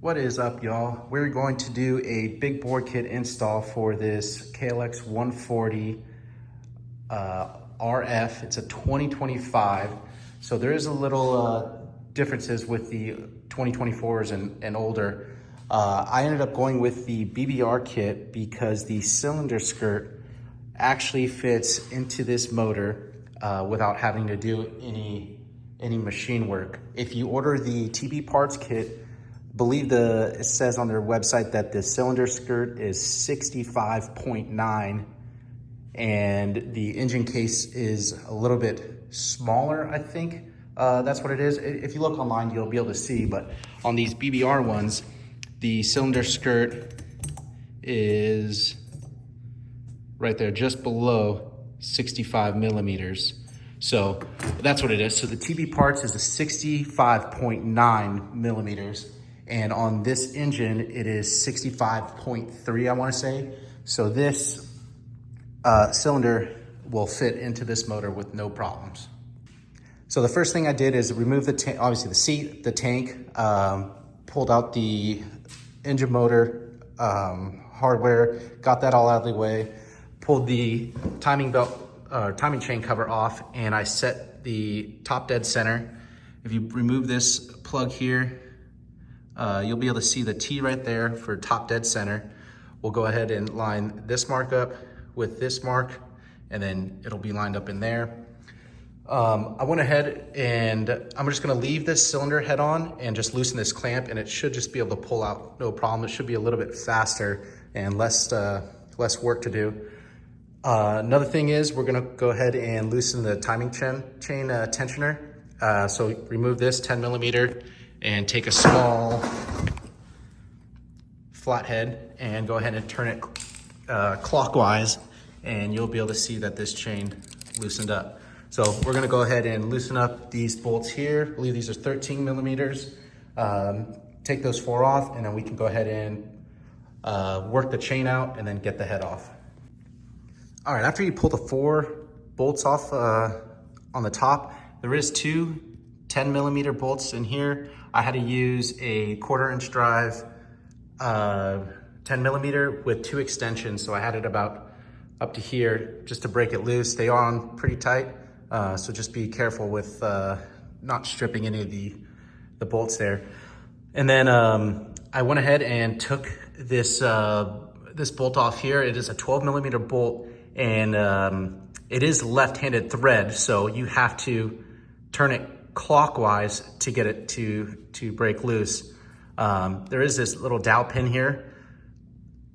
What is up, y'all? We're going to do a big bore kit install for this KLX140 RF. It's a 2025. So there is a little differences with the 2024s and older. I ended up going with the BBR kit because the cylinder skirt actually fits into this motor without having to do any machine work. If you order the TB parts kit, believe it says on their website that the cylinder skirt is 65.9 and the engine case is a little bit smaller, I think. That's what it is. If you look online, you'll be able to see, but on these BBR ones, the cylinder skirt is right there, just below 65 millimeters. So that's what it is. So the TB parts is a 65.9 millimeters. And on this engine, it is 65.3, I wanna say. So this cylinder will fit into this motor with no problems. So the first thing I did is remove the tank, obviously the seat, the tank, pulled out the engine motor hardware, got that all out of the way, pulled the timing belt, timing chain cover off, and I set the top dead center. If you remove this plug here, you'll be able to see the T right there for top dead center. We'll go ahead and line this mark up with this mark, and then it'll be lined up in there. I went ahead and I'm just gonna leave this cylinder head on and just loosen this clamp, and it should just be able to pull out, no problem. It should be a little bit faster and less work to do. Another thing is we're gonna go ahead and loosen the timing chain tensioner. So remove this 10 millimeter and take a small flathead and go ahead and turn it clockwise, and you'll be able to see that this chain loosened up. So we're gonna go ahead and loosen up these bolts here. I believe these are 13 millimeters. Take those 4 off, and then we can go ahead and work the chain out and then get the head off. All right, after you pull the 4 bolts off on the top, there is 2 10 millimeter bolts in here. I had to use a 1/4 inch drive 10 millimeter with 2 extensions. So I had it about up to here just to break it loose. They are on pretty tight. So just be careful with not stripping any of the bolts there. And then I went ahead and took this bolt off here. It is a 12 millimeter bolt, and it is left-handed thread. So you have to turn it clockwise to get it to break loose. There is this little dowel pin here,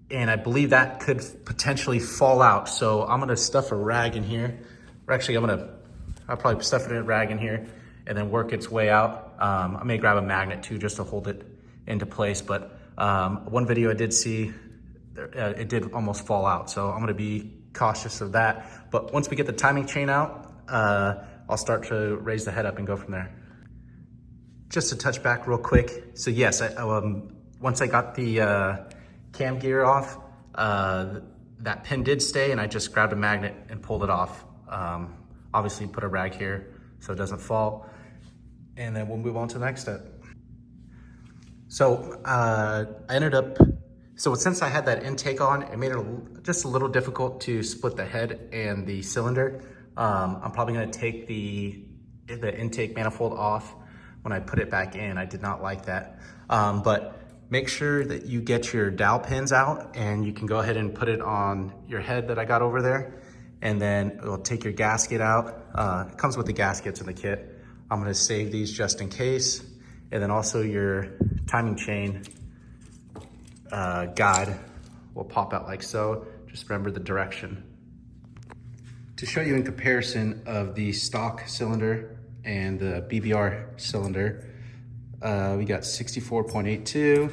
and I believe that could potentially fall out. So I'm gonna stuff a rag in here. Or actually, I'll probably stuff it in a rag in here and then work its way out. I may grab a magnet too, just to hold it into place. But one video I did see, it did almost fall out. So I'm gonna be cautious of that. But once we get the timing chain out, I'll start to raise the head up and go from there. Just to touch back real quick. So yes, once I got the cam gear off, that pin did stay, and I just grabbed a magnet and pulled it off. Obviously put a rag here so it doesn't fall, and then we'll move on to the next step. So since I had that intake on, it made it just a little difficult to split the head and the cylinder. I'm probably gonna take the intake manifold off when I put it back in. I did not like that. But make sure that you get your dowel pins out, and you can go ahead and put it on your head that I got over there. And then it'll take your gasket out. It comes with the gaskets in the kit. I'm gonna save these just in case. And then also your timing chain guide will pop out like so. Just remember the direction. To show you in comparison of the stock cylinder and the BBR cylinder, we got 64.82,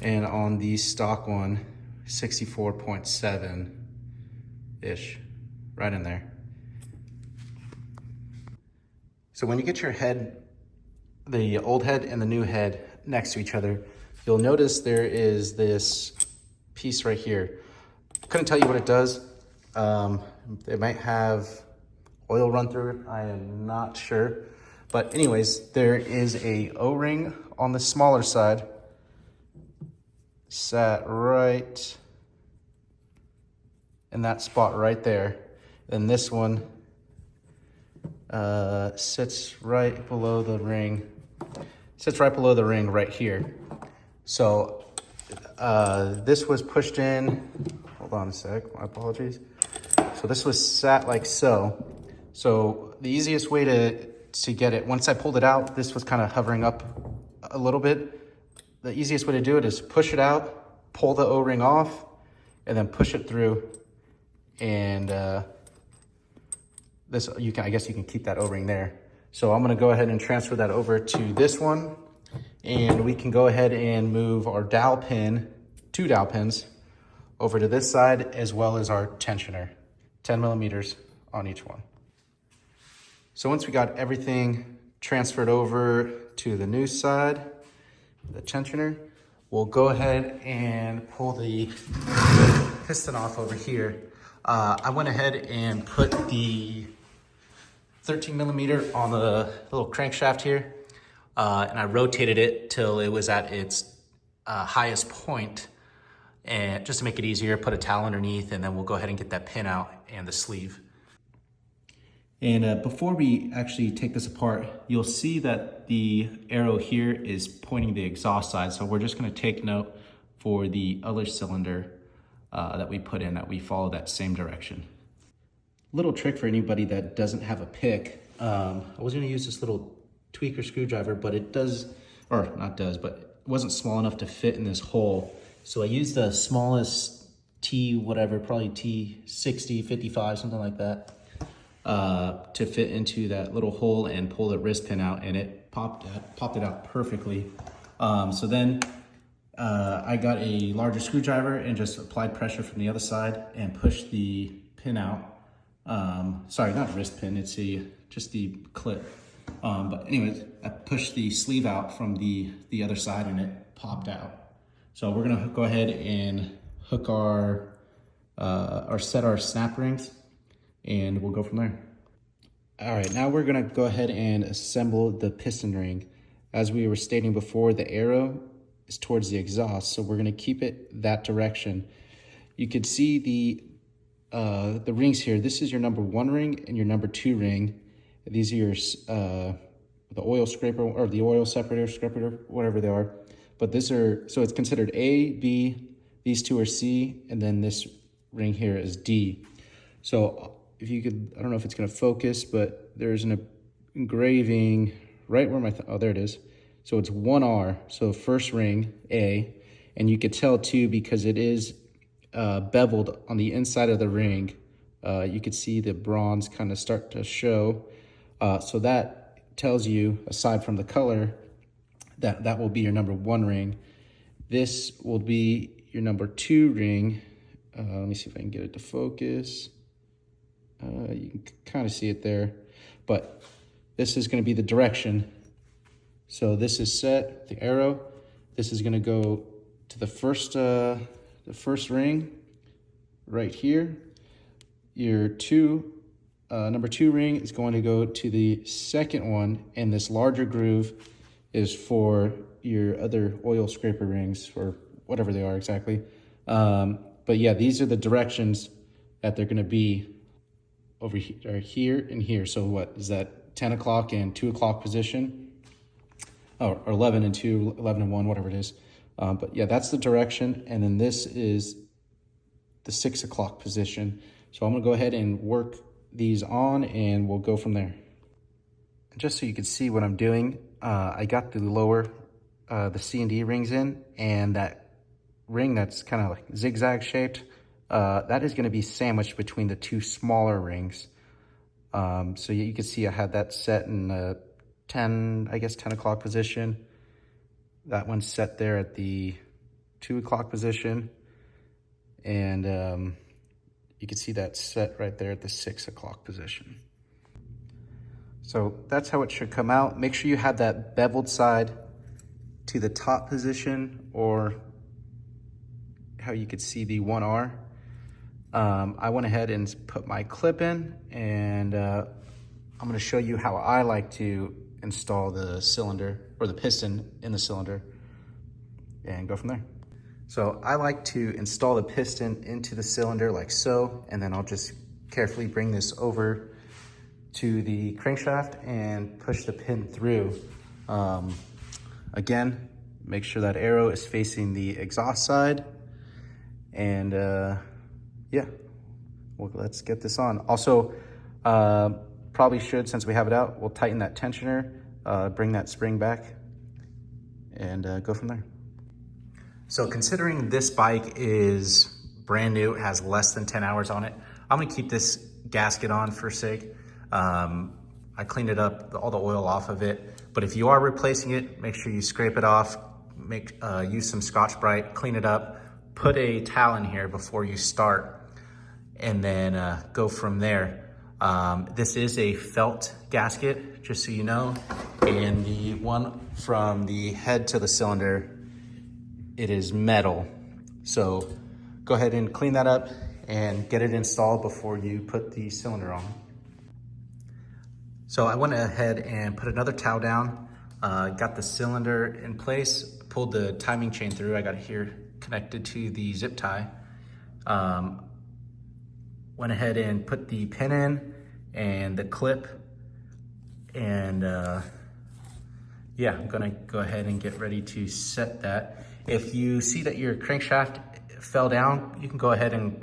and on the stock one, 64.7-ish, right in there. So when you get your head, the old head and the new head next to each other, you'll notice there is this piece right here. Couldn't tell you what it does. It might have oil run through it. I am not sure. But anyways, there is a O-ring on the smaller side sat right in that spot right there. Then this one sits right below the ring. Sits right below the ring right here. So this was pushed in. Hold on a sec, my apologies. So this was sat like so. So the easiest way to get it, once I pulled it out, this was kind of hovering up a little bit. The easiest way to do it is push it out, pull the O-ring off, and then push it through. And this, I guess you can keep that O-ring there. So I'm gonna go ahead and transfer that over to this one, and we can go ahead and move our dowel pin, 2 dowel pins, over to this side, as well as our tensioner, 10 millimeters on each one. So once we got everything transferred over to the new side, the tensioner, we'll go ahead and pull the piston off over here. I went ahead and put the 13 millimeter on the little crankshaft here, and I rotated it till it was at its highest point, and just to make it easier, put a towel underneath, and then we'll go ahead and get that pin out and the sleeve. And before we actually take this apart, you'll see that the arrow here is pointing the exhaust side. So we're just gonna take note for the other cylinder that we put in, that we follow that same direction. Little trick for anybody that doesn't have a pick. I was gonna use this little tweaker screwdriver, but it does, or not does, but it wasn't small enough to fit in this hole. So I used the smallest T, whatever, probably T60, 55, something like that. To fit into that little hole and pull the wrist pin out, and it popped it out perfectly. So then I got a larger screwdriver and just applied pressure from the other side and pushed the pin out. Sorry, not wrist pin, it's just the clip. But anyways, I pushed the sleeve out from the other side and it popped out. So we're gonna go ahead and hook our, or set our snap rings, and we'll go from there. All right, now we're gonna go ahead and assemble the piston ring. As we were stating before, the arrow is towards the exhaust, so we're gonna keep it that direction. You could see the rings here. This is your number 1 ring and your number 2 ring. These are your the oil scraper or the oil separator, whatever they are. But so it's considered A, B, these 2 are C, and then this ring here is D. So if you could, I don't know if it's gonna focus, but there's an engraving right where oh, there it is. So it's 1R, so first ring, A, and you could tell too because it is beveled on the inside of the ring. You could see the bronze kind of start to show. So that tells you, aside from the color, that will be your number 1 ring. This will be your number 2 ring. Let me see if I can get it to focus. You can kind of see it there, but this is going to be the direction. So this is set, the arrow. This is going to go to the first ring right here. Your number 2 ring is going to go to the second one, and this larger groove is for your other oil scraper rings, or whatever they are exactly. But yeah, these are the directions that they're going to be over here and here. So what is that, 10 o'clock and 2 o'clock position? Or 11 and 2, 11 and 1, whatever it is. But yeah, that's the direction. And then this is the 6 o'clock position. So I'm gonna go ahead and work these on and we'll go from there. Just so you can see what I'm doing, I got the lower, the C and D rings in, and that ring that's kind of like zigzag shaped, that is going to be sandwiched between the 2 smaller rings. So you can see I had that set in 10 o'clock position. That one's set there at the 2 o'clock position. And you can see that set right there at the 6 o'clock position. So that's how it should come out. Make sure you have that beveled side to the top position, or how you could see the 1R. I went ahead and put my clip in, and I'm gonna show you how I like to install the cylinder, or the piston in the cylinder, and go from there. So I like to install the piston into the cylinder like so, and then I'll just carefully bring this over to the crankshaft and push the pin through. Again, make sure that arrow is facing the exhaust side, and yeah, well, let's get this on. Also, probably should, since we have it out, we'll tighten that tensioner, bring that spring back, and go from there. So considering this bike is brand new, it has less than 10 hours on it, I'm gonna keep this gasket on for sake. I cleaned it up, all the oil off of it, but if you are replacing it, make sure you scrape it off, use some Scotch-Brite, clean it up, put a towel in here before you start, and then go from there. This is a felt gasket, just so you know, and the one from the head to the cylinder, it is metal. So go ahead and clean that up and get it installed before you put the cylinder on. So I went ahead and put another towel down, got the cylinder in place, pulled the timing chain through. I got it here connected to the zip tie. Went ahead and put the pin in and the clip, and yeah, I'm gonna go ahead and get ready to set that. If you see that your crankshaft fell down, you can go ahead and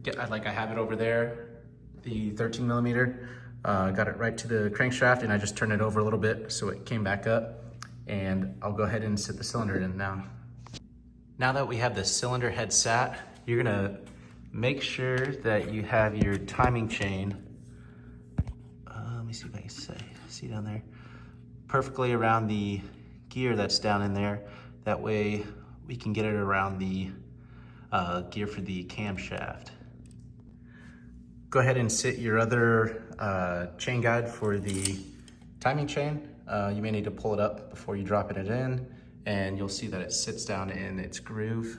get, like I have it over there, the 13 millimeter. Got it right to the crankshaft, and I just turned it over a little bit so it came back up, and I'll go ahead and set the cylinder in now. Now that we have the cylinder head sat, you're gonna make sure that you have your timing chain, let me see if I can see down there, perfectly around the gear that's down in there. That way we can get it around the gear for the camshaft. Go ahead and sit your other chain guide for the timing chain. You may need to pull it up before you drop it in, and you'll see that it sits down in its groove.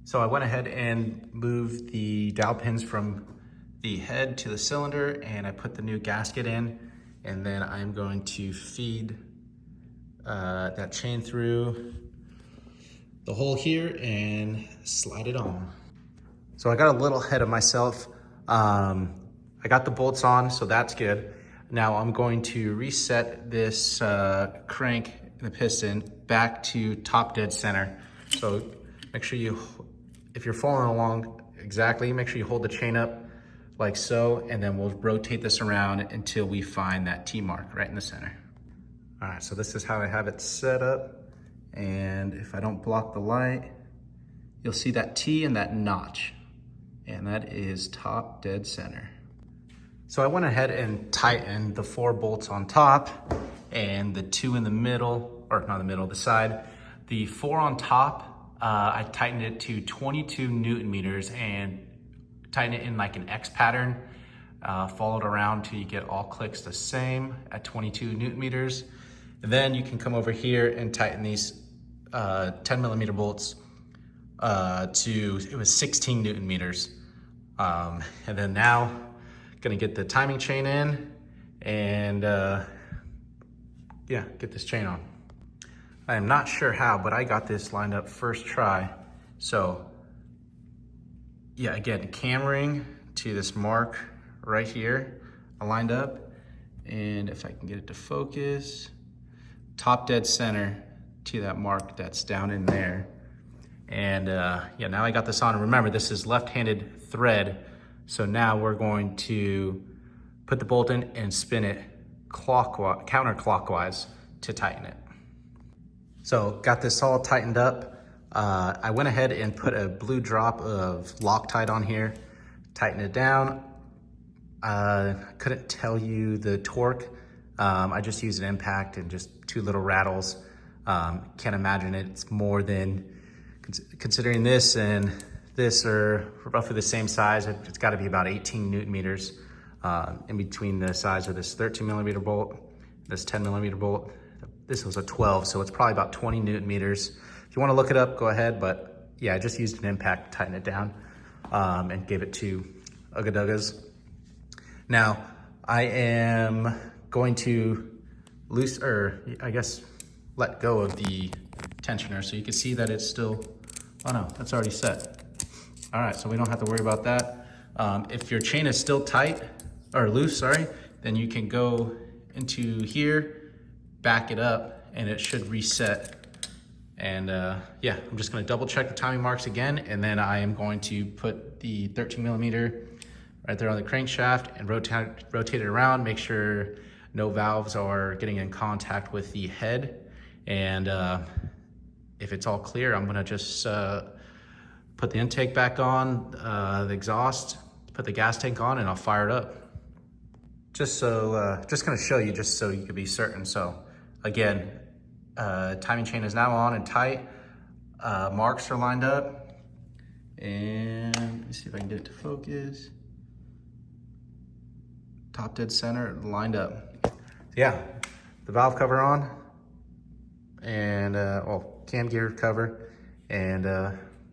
So I went ahead and moved the dowel pins from the head to the cylinder, and I put the new gasket in, and then I'm going to feed that chain through the hole here and slide it on. So I got a little ahead of myself. I got the bolts on, so that's good. Now I'm going to reset this crank and the piston back to top dead center. So make sure you, if you're following along exactly, make sure you hold the chain up like so, and then we'll rotate this around until we find that T mark right in the center. All right, so this is how I have it set up. And if I don't block the light, you'll see that T and that notch, and that is top dead center. So I went ahead and tightened the 4 bolts on top and the 2 in the middle, or not the middle, the side. The 4 on top, I tightened it to 22 Newton meters and tighten it in like an X pattern, followed around till you get all clicks the same at 22 Newton meters. And then you can come over here and tighten these 10 millimeter bolts to, it was 16 Newton meters. And then now, gonna get the timing chain in and yeah, get this chain on. I am not sure how, but I got this lined up first try. So yeah, again, cam ring to this mark right here, I lined up, and if I can get it to focus, top dead center to that mark that's down in there. And yeah, now I got this on. Remember, this is left-handed thread. So now we're going to put the bolt in and spin it counterclockwise to tighten it. So got this all tightened up. I went ahead and put a blue drop of Loctite on here, tighten it down. Couldn't tell you the torque. I just used an impact and just 2 little rattles. Can't imagine it's more than, considering this and this are roughly the same size. It's got to be about 18 Newton meters in between the size of this 13 millimeter bolt, this 10 millimeter bolt. This was a 12, so it's probably about 20 Newton meters. If you want to look it up, go ahead. But yeah, I just used an impact to tighten it down and gave it 2 ugga-duggas. Now I am going to let go of the tensioner. So you can see that it's still, oh no, that's already set. All right, so we don't have to worry about that. If your chain is still tight, or loose, sorry, then you can go into here, back it up, and it should reset. And yeah, I'm just gonna double check the timing marks again, and then I am going to put the 13 millimeter right there on the crankshaft and rotate it around, make sure no valves are getting in contact with the head. And if it's all clear, I'm gonna just put the intake back on, the exhaust, put the gas tank on, and I'll fire it up. Just gonna show you, just so you can be certain. So again, timing chain is now on and tight. Marks are lined up. And let me see if I can get it to focus. Top dead center, lined up. So yeah, the valve cover on, and well, cam gear cover, and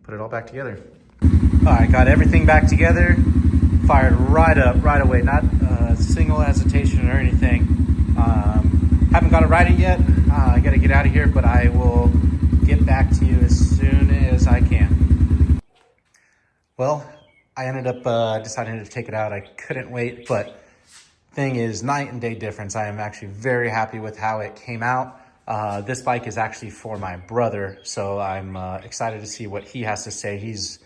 put it all back together. All right, got everything back together. Fired right up, right away. Not a single hesitation or anything. Haven't got it righted yet. I gotta get out of here, but I will get back to you as soon as I can. Well, I ended up deciding to take it out. I couldn't wait, but thing is night and day difference. I am actually very happy with how it came out. This bike is actually for my brother, so I'm excited to see what he has to say. He's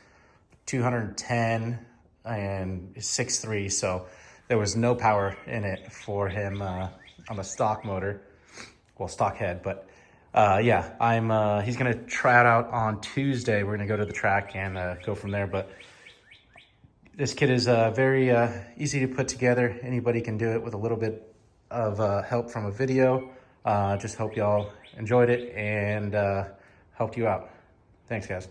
210 and 6'3", so there was no power in it for him on the stock motor, well, stock head. But yeah, he's gonna try it out on Tuesday. We're gonna go to the track and go from there. But this kit is very easy to put together. Anybody can do it with a little bit of help from a video. Just hope y'all enjoyed it and helped you out. Thanks, guys.